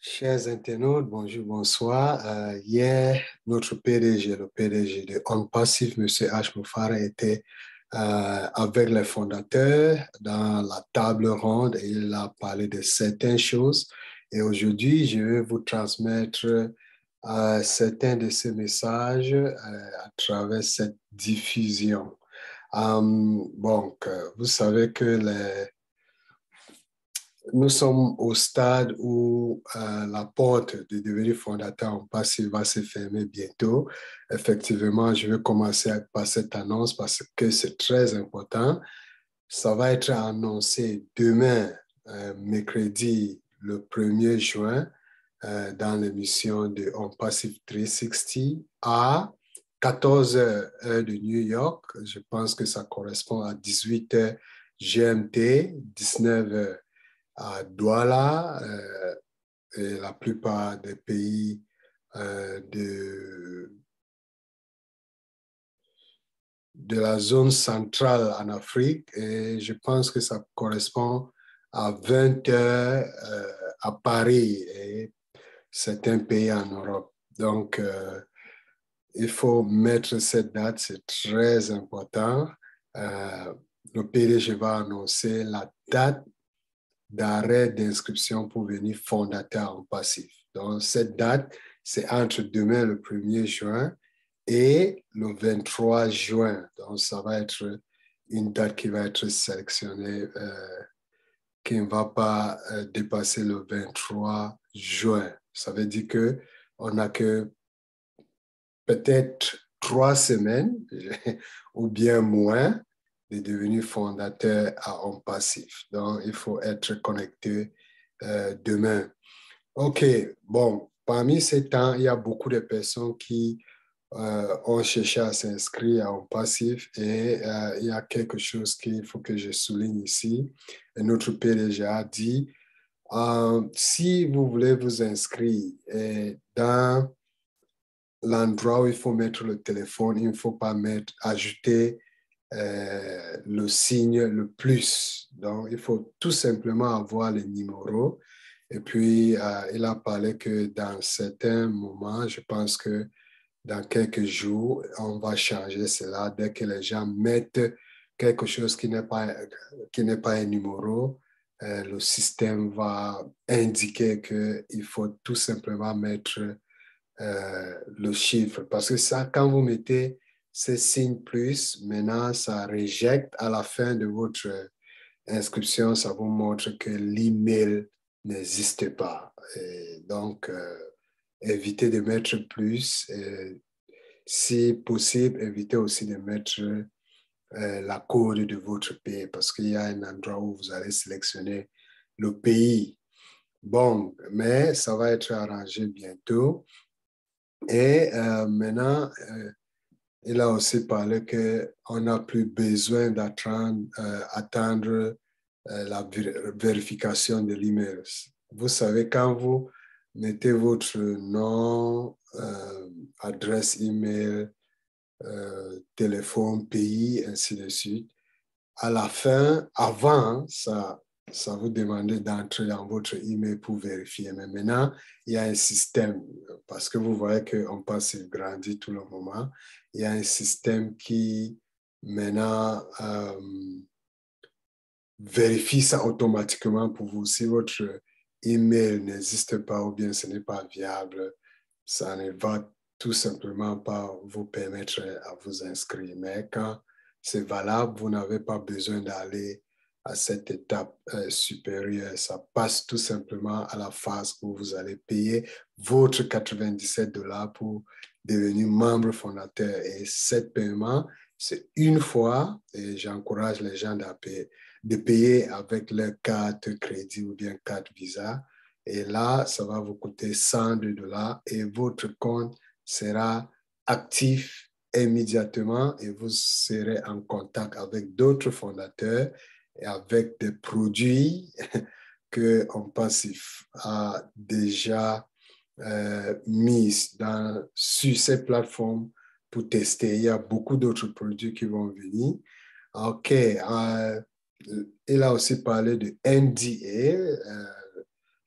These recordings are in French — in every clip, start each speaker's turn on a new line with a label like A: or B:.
A: Chers internautes, bonjour, bonsoir. Hier, notre PDG, le PDG de On Passif, M. H. Moufara, était avec les fondateurs dans la table ronde et il a parlé de certaines choses. Et aujourd'hui, je vais vous transmettre certains de ces messages à travers cette diffusion. Vous savez que nous sommes au stade où la porte de devenir fondateur en passif va se fermer bientôt. Effectivement, je vais commencer par cette annonce parce que c'est très important. Ça va être annoncé demain, mercredi, le 1er juin, dans l'émission de On Passif 360 à 14 heures heure de New York. Je pense que ça correspond à 18 heures GMT, 19 heures à Douala et la plupart des pays de la zone centrale en Afrique. Et je pense que ça correspond à 20 heures à Paris et certains pays en Europe. Donc, il faut mettre cette date, c'est très important. Le PDG va annoncer la date d'arrêt d'inscription pour venir fondateur en passif. Donc, cette date, c'est entre demain, le 1er juin, et le 23 juin. Donc, ça va être une date qui va être sélectionnée, qui ne va pas dépasser le 23 juin. Ça veut dire qu'on n'a que peut-être 3 semaines ou bien moins de devenir fondateur à On Passif. Donc, il faut être connecté demain. OK, bon, parmi ces temps, il y a beaucoup de personnes qui ont cherché à s'inscrire à On Passif et il y a quelque chose qu'il faut que je souligne ici. Et notre PDG a dit, si vous voulez vous inscrire dans l'endroit où il faut mettre le téléphone, il ne faut pas ajouter le signe le plus. Donc, il faut tout simplement avoir les numéros. Et puis, il a parlé que dans certains moments, je pense que dans quelques jours, on va changer cela. Dès que les gens mettent quelque chose qui n'est pas un numéro, le système va indiquer qu'il faut tout simplement mettre le chiffre. Parce que ça, quand vous mettez ces signes plus, maintenant, ça rejette à la fin de votre inscription, ça vous montre que l'email n'existe pas. Et donc, évitez de mettre plus. Et, si possible, évitez aussi de mettre la code de votre pays parce qu'il y a un endroit où vous allez sélectionner le pays. Bon, mais ça va être arrangé bientôt. Et maintenant, il a aussi parlé qu'on n'a plus besoin d'attendre la vérification de l'email. Vous savez, quand vous mettez votre nom, adresse email, téléphone, pays, ainsi de suite, à la fin, avant, ça vous demandait d'entrer dans votre email pour vérifier. Mais maintenant, il y a un système, parce que vous voyez qu'on passe, il grandit tout le moment. Il y a un système qui, maintenant, vérifie ça automatiquement pour vous. Si votre email n'existe pas ou bien ce n'est pas viable, ça ne va tout simplement pas vous permettre à vous inscrire. Mais quand c'est valable, vous n'avez pas besoin d'aller à cette étape supérieure. Ça passe tout simplement à la phase où vous allez payer votre 97 $ pour devenir membre fondateur. Et cet paiement, c'est une fois, et j'encourage les gens de payer avec leur carte crédit ou bien carte Visa. Et là, ça va vous coûter 102 $ et votre compte sera actif immédiatement et vous serez en contact avec d'autres fondateurs et avec des produits que On Passif a déjà mis sur ces plateformes pour tester. Il y a beaucoup d'autres produits qui vont venir. OK. Il a aussi parlé de NDA,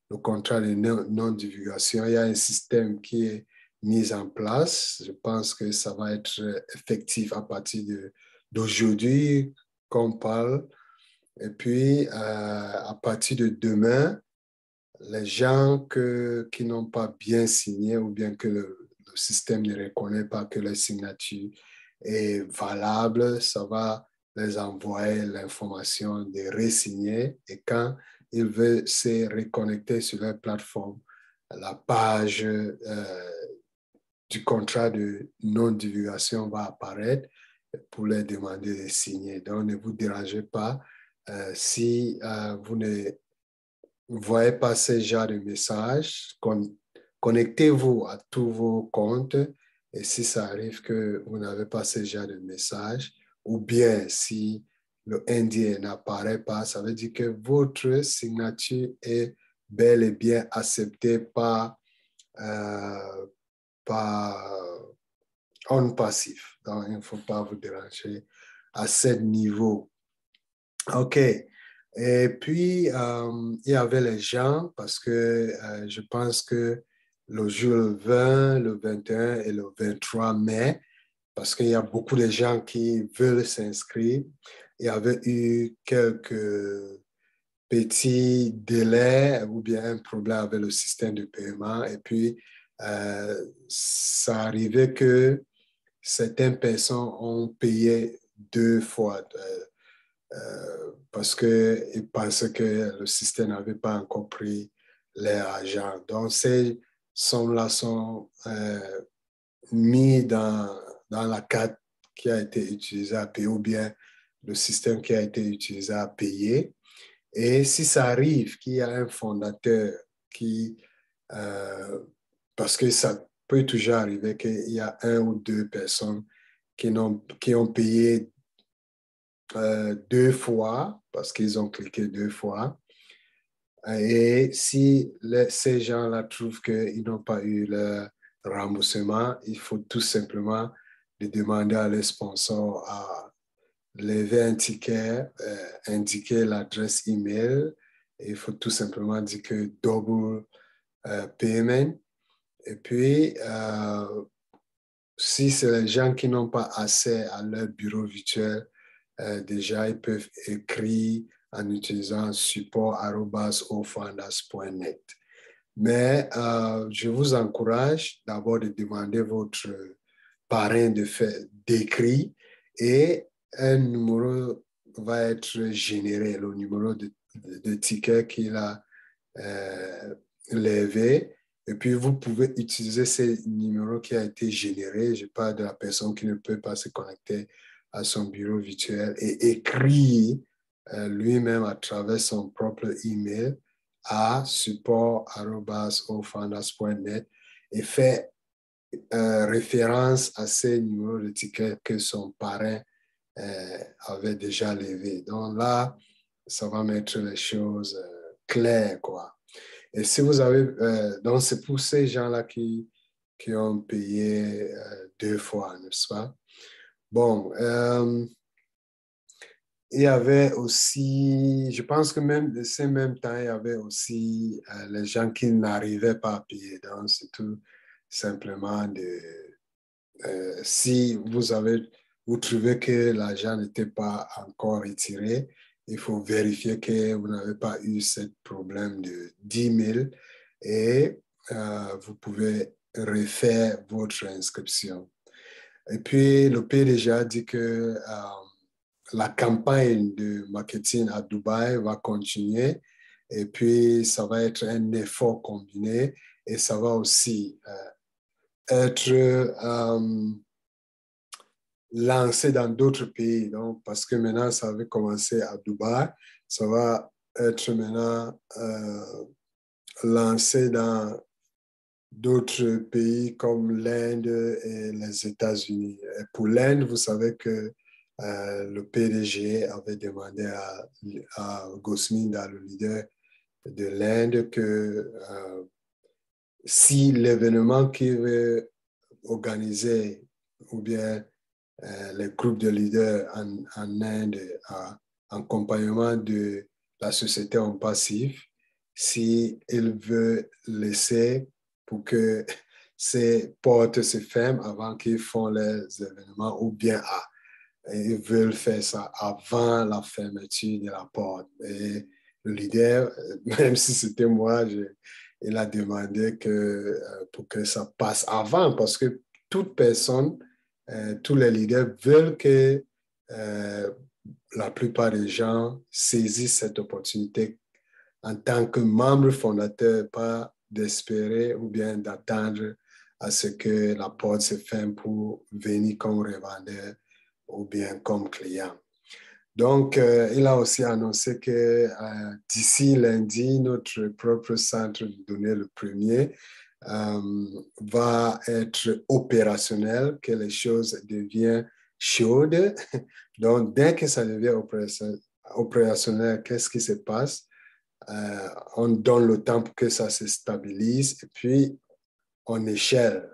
A: le contrat de non-divulgation, il y a un système qui est mis en place. Je pense que ça va être effectif à partir d'aujourd'hui qu'on parle. Et puis, à partir de demain, les gens qui n'ont pas bien signé ou bien que le système ne reconnaît pas que leur signature est valable, ça va les envoyer l'information de re-signer et quand ils veulent se reconnecter sur leur plateforme, la page du contrat de non-divulgation va apparaître pour leur demander de signer. Donc, ne vous dérangez pas si vous ne voyez pas ce genre de messages. Connectez-vous à tous vos comptes et si ça arrive que vous n'avez pas ce genre de message, ou bien si le NDA n'apparaît pas, ça veut dire que votre signature est bel et bien acceptée par on passif. Donc, il ne faut pas vous déranger à ce niveau. OK. Et puis, il y avait les gens parce que je pense que le jour le 20, le 21 et le 23 mai, parce qu'il y a beaucoup de gens qui veulent s'inscrire, il y avait eu quelques petits délais ou bien un problème avec le système de paiement. Et puis, ça arrivait que certaines personnes ont payé deux fois parce qu'ils pensaient que le système n'avait pas encore pris leur argent. Donc, ces sommes-là sont mis dans la carte qui a été utilisée à payer ou bien le système qui a été utilisé à payer. Et si ça arrive qu'il y a un fondateur qui, parce que ça peut toujours arriver qu'il y a un ou deux personnes qui ont payé deux fois, parce qu'ils ont cliqué deux fois, et si ces gens-là trouvent qu'ils n'ont pas eu le remboursement, il faut tout simplement de demander à les sponsors à lever un ticket, indiquer l'adresse email. Et il faut tout simplement dire que double payment. Et puis, si c'est les gens qui n'ont pas accès à leur bureau virtuel, déjà, ils peuvent écrire en utilisant support@ofandas.net. Mais je vous encourage d'abord de demander votre parrain d'écrit et un numéro va être généré, le numéro de ticket qu'il a levé. Et puis, vous pouvez utiliser ce numéro qui a été généré. Je parle de la personne qui ne peut pas se connecter à son bureau virtuel et écrire lui-même à travers son propre email à support@ofandas.net et faire référence à ces numéros de tickets que son parrain avait déjà levé. Donc là, ça va mettre les choses claires, quoi. Et si vous avez, donc c'est pour ces gens-là qui ont payé deux fois, n'est-ce pas? Bon, il y avait aussi, je pense que même de ces mêmes temps, il y avait aussi les gens qui n'arrivaient pas à payer. Donc, c'est tout simplement si vous trouvez que l'argent n'était pas encore retiré, il faut vérifier que vous n'avez pas eu ce problème de 10 000 et vous pouvez refaire votre inscription. Et puis, le PDG a dit que la campagne de marketing à Dubaï va continuer et puis ça va être un effort combiné et ça va aussi être lancé dans d'autres pays. Donc, parce que maintenant, ça avait commencé à Dubaï, ça va être maintenant lancé dans d'autres pays comme l'Inde et les États-Unis. Et pour l'Inde, vous savez que le PDG avait demandé à Gosminda, le leader de l'Inde, que si l'événement qu'il veut organiser ou bien les groupes de leaders en Inde en accompagnement de la société en passif, s'il veut laisser pour que ces portes se ferment avant qu'ils font les événements ou bien ils veulent faire ça avant la fermeture de la porte. Et le leader, même si c'était moi, il a demandé pour que ça passe avant parce que toute personne, tous les leaders veulent que la plupart des gens saisissent cette opportunité en tant que membre fondateur, pas d'espérer ou bien d'attendre à ce que la porte se ferme pour venir comme revendeur ou bien comme client. Donc, il a aussi annoncé que d'ici lundi, notre propre centre de données, le premier, va être opérationnel, que les choses deviennent chaudes. Donc, dès que ça devient opérationnel, qu'est-ce qui se passe? On donne le temps pour que ça se stabilise et puis on échelle,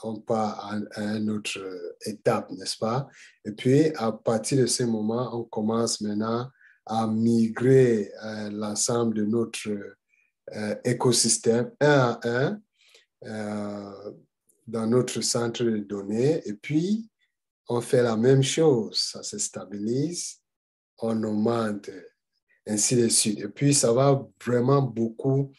A: on part à une autre étape, n'est-ce pas? Et puis, à partir de ce moment, on commence maintenant à migrer l'ensemble de notre écosystème un à un dans notre centre de données. Et puis, on fait la même chose, ça se stabilise, on augmente, ainsi de suite. Et puis, ça va vraiment beaucoup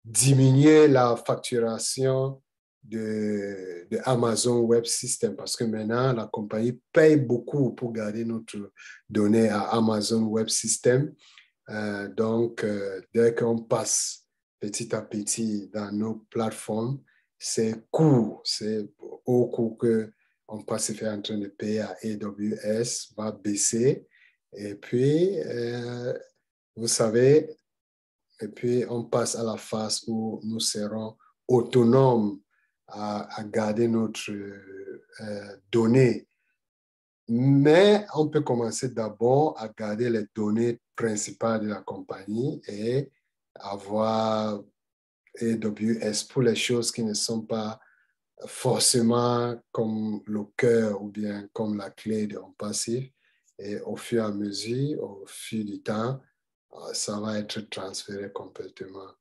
A: diminuer la facturation de Amazon Web System parce que maintenant, la compagnie paye beaucoup pour garder notre donnée à Amazon Web System. Donc, dès qu'on passe petit à petit dans nos plateformes, c'est court, c'est au coût qu'on passe en train de payer à AWS va baisser. Et puis, vous savez, et puis on passe à la phase où nous serons autonomes à garder notre données. Mais on peut commencer d'abord à garder les données principales de la compagnie et avoir AWS pour les choses qui ne sont pas forcément comme le cœur ou bien comme la clé de OnPassive. Et au fur et à mesure, au fil du temps, ça va être transféré complètement.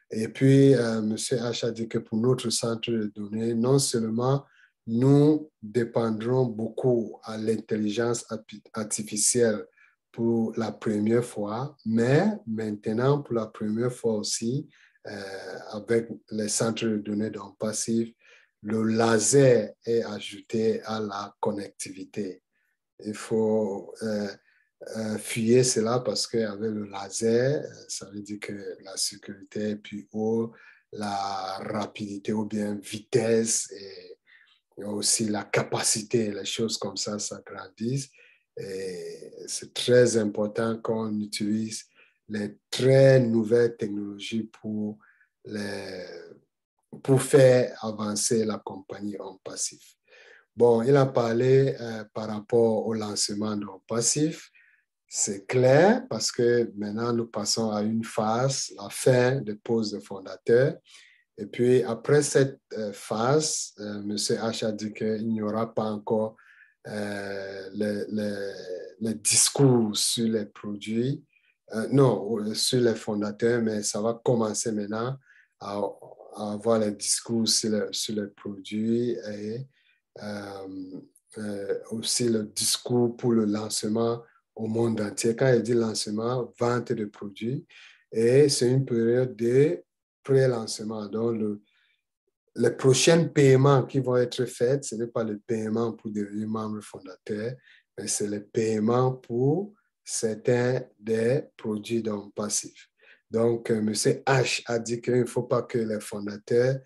A: Et puis, M. H a dit que pour notre centre de données, non seulement nous dépendrons beaucoup à l'intelligence artificielle pour la première fois, mais maintenant, pour la première fois aussi, avec les centres de données d'OnPassive, le laser est ajouté à la connectivité. Il faut fuyer cela parce qu'avec le laser, ça veut dire que la sécurité est plus haut, la rapidité ou bien vitesse et aussi la capacité, les choses comme ça s'agrandissent. Et c'est très important qu'on utilise les très nouvelles technologies pour faire avancer la compagnie OnPassive. Bon, il a parlé par rapport au lancement de OnPassive. C'est clair parce que maintenant, nous passons à une phase, la fin de pose de fondateur. Et puis, après cette phase, M. H a dit qu'il n'y aura pas encore les discours sur les produits, non, sur les fondateurs, mais ça va commencer maintenant à avoir les discours sur les produits et aussi le discours pour le lancement au monde entier. Quand il dit lancement, vente de produits. Et c'est une période de pré-lancement. Donc, les prochains paiements qui vont être faits, ce n'est pas le paiement pour devenir membre fondateur, mais c'est le paiement pour certains des produits d'OnPassive. Donc, M. H a dit qu'il ne faut pas que les fondateurs,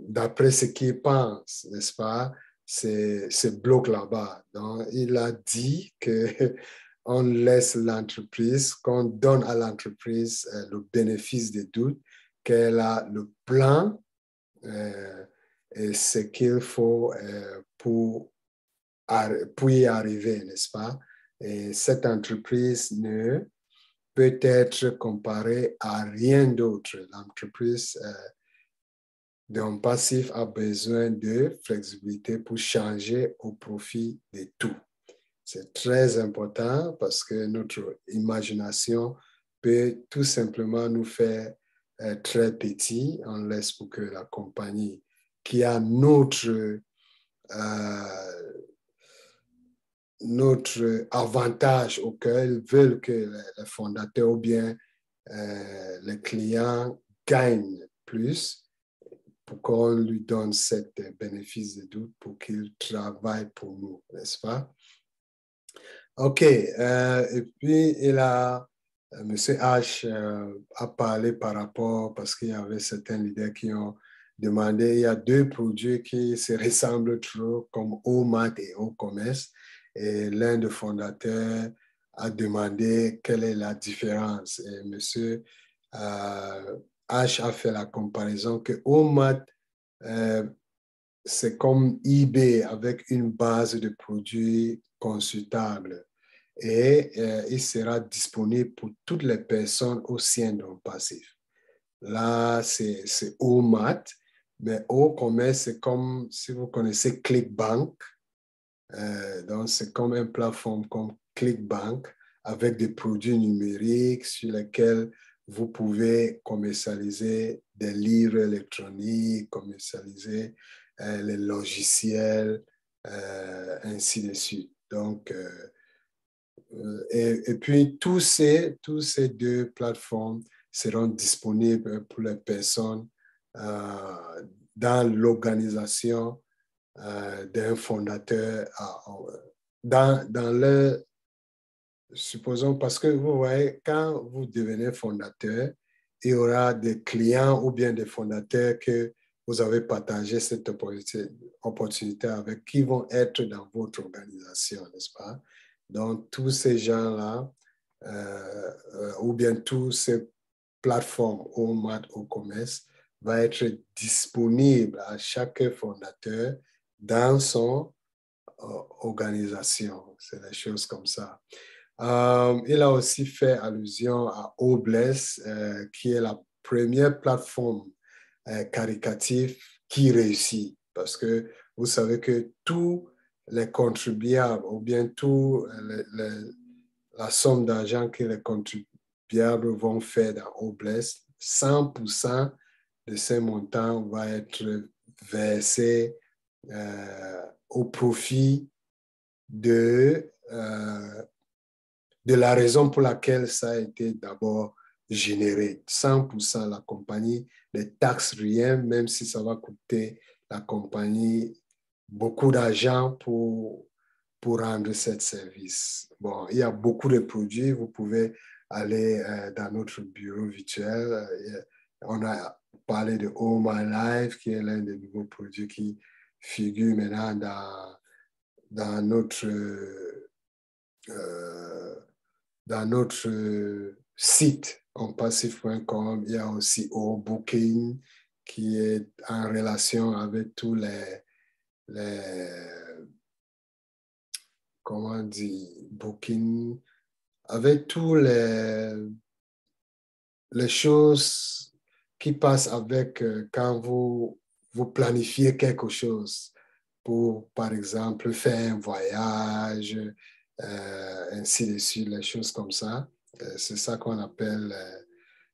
A: d'après ce qu'ils pensent, n'est-ce pas, se bloquent là-bas. Donc, il a dit qu'on laisse l'entreprise, qu'on donne à l'entreprise le bénéfice des doutes, qu'elle a le plan et ce qu'il faut pour y arriver, n'est-ce pas? Et cette entreprise ne peut être comparée à rien d'autre. L'entreprise d'OnPassive a besoin de flexibilité pour changer au profit de tout. C'est très important parce que notre imagination peut tout simplement nous faire très petit. On laisse pour que la compagnie qui a notre avantage auquel veulent que les fondateurs ou bien les clients gagnent plus pour qu'on lui donne cet bénéfice de doute pour qu'il travaille pour nous, n'est-ce pas? OK. Et puis, M. H a parlé par rapport, parce qu'il y avait certains leaders qui ont demandé, il y a deux produits qui se ressemblent trop, comme OMAT et OCommerce. Et l'un des fondateurs a demandé quelle est la différence. Et M. H a fait la comparaison que OMAT, c'est comme eBay avec une base de produits consultables et il sera disponible pour toutes les personnes au sein d'un passif. Là, c'est OMAT, mais OCommerce, c'est comme si vous connaissez ClickBank. Donc, c'est comme une plateforme comme ClickBank avec des produits numériques sur lesquels vous pouvez commercialiser des livres électroniques, commercialiser les logiciels, ainsi de suite. Donc, et puis, tous ces deux plateformes seront disponibles pour les personnes dans l'organisation d'un fondateur dans le, supposons, parce que vous voyez, quand vous devenez fondateur, il y aura des clients ou bien des fondateurs que vous avez partagé cette opportunité avec, qui vont être dans votre organisation, n'est-ce pas? Donc, tous ces gens-là, ou bien toutes ces plateformes au MAT, au commerce, va être disponible à chaque fondateur dans son organisation. C'est des choses comme ça. Il a aussi fait allusion à Obless, qui est la première plateforme caricative qui réussit. Parce que vous savez que tous les contribuables, ou bien tout la somme d'argent que les contribuables vont faire dans Obless, 100% de ces montants va être versé au profit de la raison pour laquelle ça a été d'abord généré. 100% la compagnie ne taxe rien, même si ça va coûter la compagnie beaucoup d'argent pour rendre ce service. Bon, il y a beaucoup de produits. Vous pouvez aller dans notre bureau virtuel. On a parlé de Oh My Life, qui est l'un des nouveaux produits qui figure maintenant dans notre site onpassif.com. Il y a aussi Booking qui est en relation avec tous comment on dit, Booking, avec tous les choses qui passent avec quand vous planifiez quelque chose pour, par exemple, faire un voyage, ainsi de suite, les choses comme ça. C'est ça qu'on appelle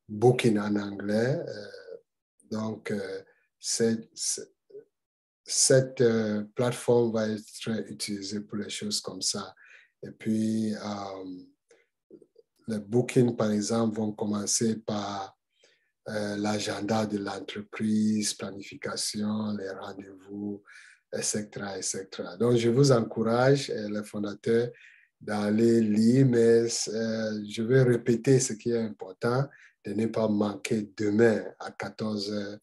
A: booking en anglais. Donc, cette plateforme va être utilisée pour les choses comme ça. Et puis, les bookings, par exemple, vont commencer par l'agenda de l'entreprise, planification, les rendez-vous, etc., etc. Donc, je vous encourage, les fondateurs, d'aller lire, mais je vais répéter ce qui est important, de ne pas manquer demain à 14 h,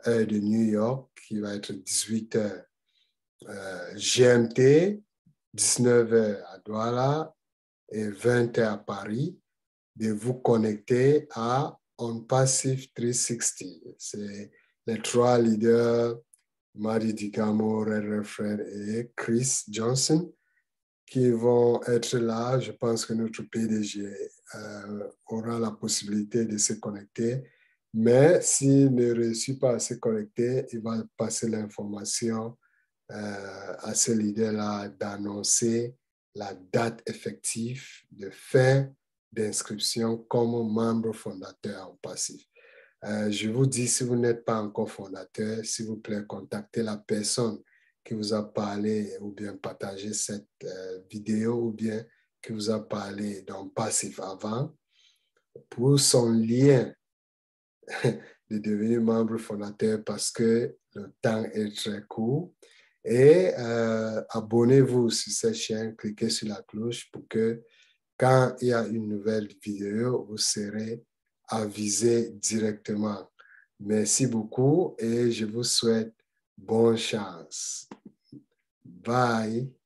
A: heure de New York, qui va être 18 h GMT, 19 h à Douala et 20 h à Paris, de vous connecter à OnPassif 360. C'est les trois leaders, Mari Digamo, Red Fred et Chris Johnson, qui vont être là. Je pense que notre PDG aura la possibilité de se connecter. Mais s'il ne réussit pas à se connecter, il va passer l'information à ce leader-là d'annoncer la date effective de fin d'inscription comme membre fondateur en passif. Je vous dis, si vous n'êtes pas encore fondateur, s'il vous plaît, contactez la personne qui vous a parlé ou bien partagez cette vidéo ou bien qui vous a parlé d'un passif avant pour son lien de devenir membre fondateur parce que le temps est très court. Et abonnez-vous sur cette chaîne, cliquez sur la cloche pour que quand il y a une nouvelle vidéo, vous serez avisé directement. Merci beaucoup et je vous souhaite bonne chance. Bye.